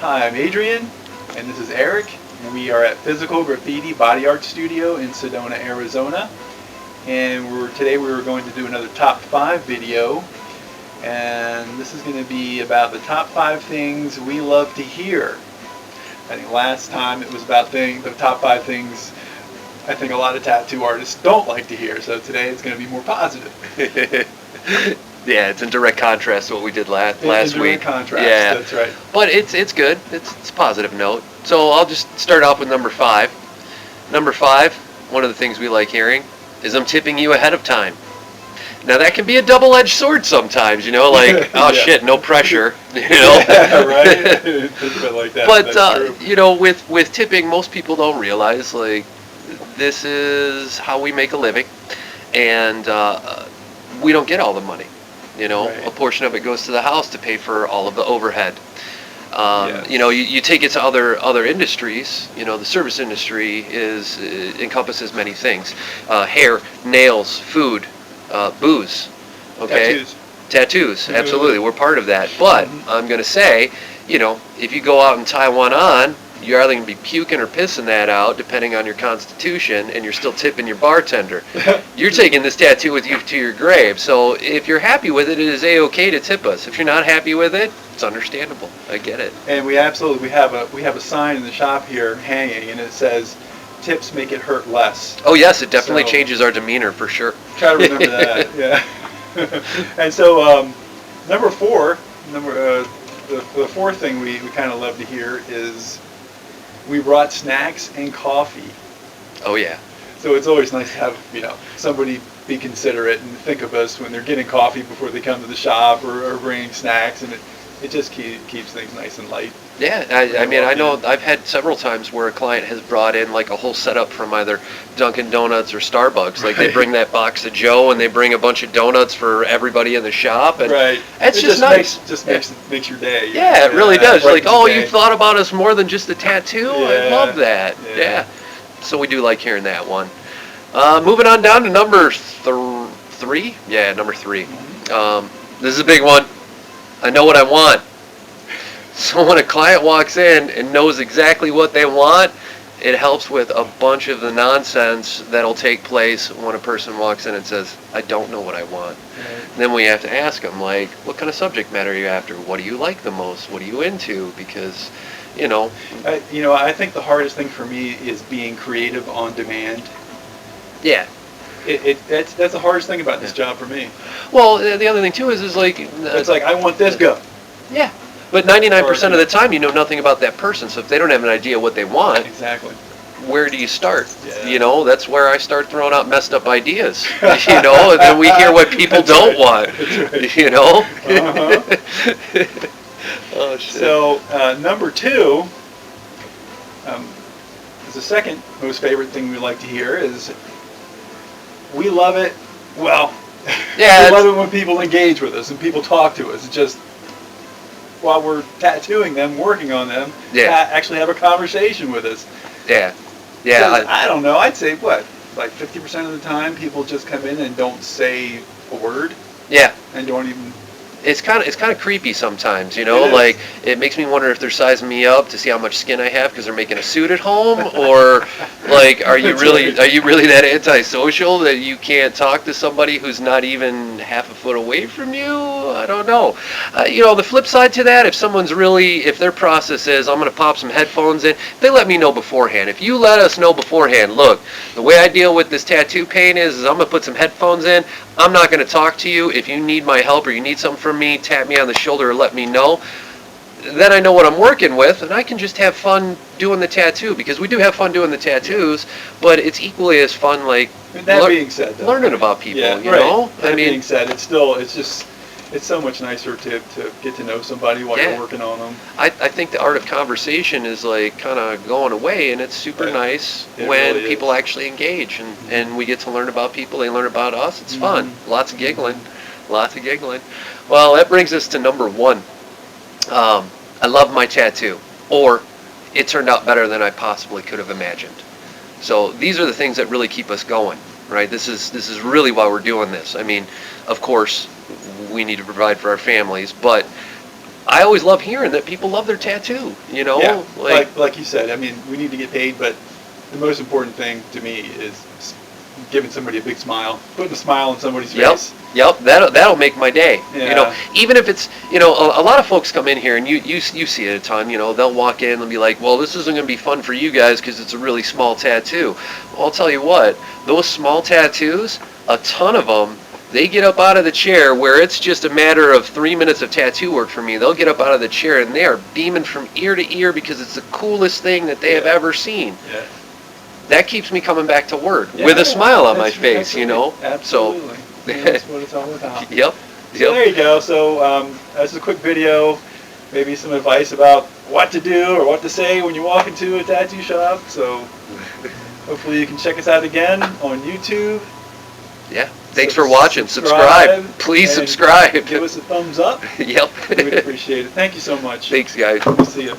Hi, I'm Adrian, and this is Eric, and we are at Physical Graffiti Body Art Studio in Sedona, Arizona. And today we were going to do another top 5 video, and this is going to be about the top 5 things we love to hear. I think last time it was about the top 5 things I think a lot of tattoo artists don't like to hear, so today it's going to be more positive. Yeah, it's in direct contrast to what we did last week. Direct contrast, yeah, that's right. But it's good. It's a positive note. So I'll just start off with number 5. Number 5, one of the things we like hearing is I'm tipping you ahead of time. Now that can be a double-edged sword sometimes, like, oh shit, no pressure, Yeah, right. Think of it like that. But with tipping, most people don't realize, like, this is how we make a living, and we don't get all the money. Right. A portion of it goes to the house to pay for all of the overhead. Yes. You take it to other industries. The service industry encompasses many things: hair, nails, food, booze. Okay, tattoos. Absolutely, we're part of that. But I'm gonna say, if you go out and tie one on, you're either going to be puking or pissing that out, depending on your constitution, and you're still tipping your bartender. You're taking this tattoo with you to your grave. So if you're happy with it, it is A-okay to tip us. If you're not happy with it, it's understandable. I get it. And we have a sign in the shop here hanging, and it says, "Tips make it hurt less." Oh yes, it definitely changes our demeanor for sure. Try to remember that. Yeah. And so number 4, the fourth thing we kind of love to hear is, we brought snacks and coffee. Oh yeah. So it's always nice to have somebody be considerate and think of us when they're getting coffee before they come to the shop, or bringing snacks, and it just keeps things nice and light. Yeah, I know I've had several times where a client has brought in like a whole setup from either Dunkin' Donuts or Starbucks. Like they bring that box of Joe, and they bring a bunch of donuts for everybody in the shop, and it's just nice. Makes your day. Yeah, it really does. Like, oh, you thought about us more than just a tattoo? I love that. Yeah. So we do like hearing that one. Moving on down to number 3. Yeah, number 3. This is a big one. I know what I want. So when a client walks in and knows exactly what they want, it helps with a bunch of the nonsense that'll take place when a person walks in and says, I don't know what I want. Right. Then we have to ask them, like, what kind of subject matter are you after? What do you like the most? What are you into? Because, I think the hardest thing for me is being creative on demand. Yeah. That's the hardest thing about this job for me. Well, the other thing too is like, it's like, I want this, go. Yeah. But 99% of the time, you know nothing about that person. So if they don't have an idea what they want, exactly, where do you start? Yeah. That's where I start throwing out messed up ideas. And then we hear what people don't want. Right. Oh shit. So number 2 is the second most favorite thing we like to hear is, we love it. Well, yeah, we love it when people engage with us and people talk to us. It's just, while we're tattooing them, working on them, actually have a conversation with us. Yeah. I don't know. I'd say like 50% of the time, people just come in and don't say a word. Yeah. And don't even. It's kind of creepy sometimes, like it makes me wonder if they're sizing me up to see how much skin I have because they're making a suit at home, or like, are you really that antisocial that you can't talk to somebody who's not even half a foot away from you? I don't know. The flip side to that, if their process is, I'm going to pop some headphones in, they let me know beforehand. If you let us know beforehand, look, the way I deal with this tattoo pain is I'm going to put some headphones in. I'm not going to talk to you. If you need my help or you need something from me, tap me on the shoulder or let me know. Then I know what I'm working with, and I can just have fun doing the tattoo, because we do have fun doing the tattoos, but it's equally as fun, like, being said, learning about people, being said, it's so much nicer to get to know somebody while you're working on them. I think the art of conversation is like kind of going away, and it's super nice when people actually engage, and we get to learn about people, they learn about us. It's fun. Lots of giggling. Well, that brings us to number 1. I love my tattoo, or it turned out better than I possibly could have imagined. So these are the things that really keep us going, right? This is really why we're doing this. I mean, of course, we need to provide for our families, but I always love hearing that people love their tattoo, you know? Yeah, like you said, I mean, we need to get paid, but the most important thing to me is giving somebody a big smile, putting a smile on somebody's face. Yep, that'll make my day. Yeah. You know, even if it's, you know, a lot of folks come in here and you see it a ton, you know, they'll walk in and be like, well, this isn't going to be fun for you guys because it's a really small tattoo. Well, I'll tell you what, those small tattoos, a ton of them, they get up out of the chair where it's just a matter of 3 minutes of tattoo work for me. They'll get up out of the chair and they are beaming from ear to ear because it's the coolest thing that they have ever seen. Yeah. That keeps me coming back to work with a smile on my face, absolutely. you know? Absolutely. That's what it's all about. Yep. So there you go. So that's a quick video, maybe some advice about what to do or what to say when you walk into a tattoo shop. So hopefully you can check us out again on YouTube. Yeah. Thanks for watching. Subscribe. Please subscribe. Give us a thumbs up. Yep. We'd appreciate it. Thank you so much. Thanks, guys. Good to see you.